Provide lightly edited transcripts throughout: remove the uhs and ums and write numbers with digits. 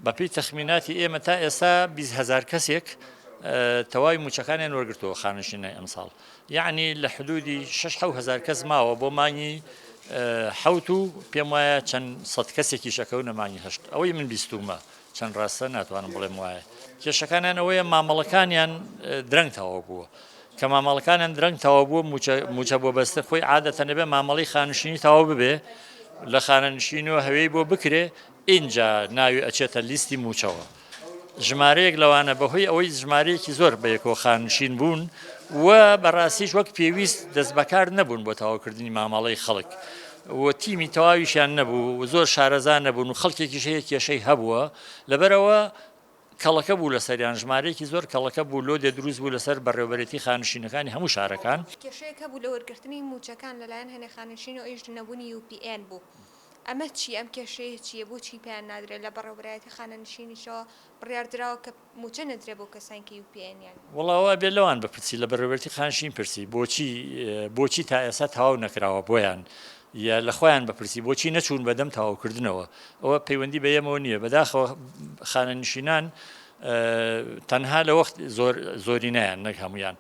بەپی تەخمیناتی ئێمە تا ئێستا 20,000 کەسێک تەواوی موچەکانیان وەرگرتەوە خانشینە ئەمساڵ، یعنی لە حدودی 6,000 کەس ماوە بۆ مانگی حوت و پێم وایە چەند سەد کەسێکی شەکەونە مانگی هەشت. ئەوەی من بیستومە چەند ڕاستە ناتوانم بڵێم وایە. کێشەکانیان ئەوەیە مامەڵەکانیان درەنگ تەواو بووە، کە مامەڵەکانیان درەنگ تەواو بووە موچە بۆ بەستە خۆی عادەتەن دەبێ مامەڵی خانشینی تەواو ببێ لە خانەنشینەوە هەوێی بۆ بکرێ ئینجا ناوی ئەچێتە لیستی موچەوە. ژمارەیەک لەوانە بەهۆی ئەوەی ژمارەیەکی زۆر بەیەکەوە خانشین بوون و بەڕاستیش وەک پێویست دەست بەکار نەبوون بۆ تەواوکردنی مامەڵەی خەڵک و تیمی تەواویشیان نەبوو و زۆر شارەزان نەبوون و خەڵکێکیش هەیە کێشەی هەبووە لەبەرەوە کەڵەکە بوو لەسەریان ژمارەیەکی زۆر کەڵەکە بوو لۆ دێ دروست بوو لەسەر بەڕێوەبەرێتی خانشینەکانی هەموو شارەکان. کێشەیەکە بوو لە وەرگرتنی موچەکان لەلایەن هەنێ خانشین و ئەویش نەبوونی UPN بوو. ئەمە چی ئەم کێشەیە چییە بۆچی پێیان نادرێت لە بەڕێوەبەرایەتی خانەنشینیشەوە بڕیاردراوە کە موچە نەدرێت بۆ کەسانکە UPN یان وڵاوە بێ لەوان بپرسی لە بەڕێوەبەرێتی خانشین پرسی بۆچی تا ئێستا تەواو نەکراوە بۆیان یا لە خۆیان بپرسی بۆچی نەچوون بەدەم تەواوکردنەوە. ئەوە پەیوەندی بە ئێمەوە نییە بەداخەوە خانەنشینان تەنها لە وەخت زۆرینەیان نەک هەمویان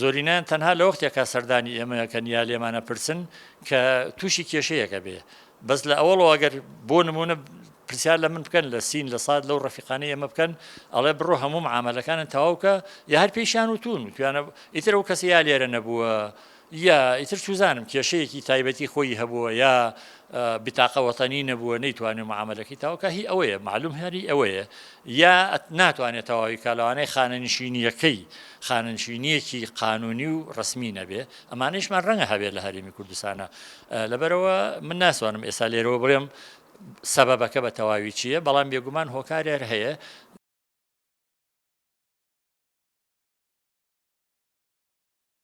زۆرینیان تەنها لە وەختێکا سەردانی ئێمەکەن یا لێمانە پرسن کە تووشی کێشەیەکە بێ بەس لە ئەوڵەوە ئەگەر بۆ نمونە پرسیار لە من بکەن لە سین لە ساد لەو ڕەفیقانەی ئێمە بکەن ئەڵێ بڕۆ هەموو معاملەکانن تەواوکە یا هەر پێیشیان وتون توانە ئیتر ئەو کەسی یا لێرە نەبووە یا ئیتر چوزانم کێشەیەکی تایبەتی خۆی هەبووە یا بتاقە وەتەنی نەبووە نەیتوانێت معاملەکەی تاوکە هی ئەوەیە معلوم هەری ئەوەیە یا ناتوانێت تەواوی کاڵەوانەی خانەنشینیەکەی خانەنشینیەکی قانونی و ڕسمی نەبێ ئەمانەیشمان ڕەنگە هەبێت لە هەرێمی کوردستانە. لەبەرەوە من ناسوانم ئێستا لێرەوە بڵێم سەبەبەکە بە تەواوی چییە بەڵام بێگومان هۆکارێر هەیە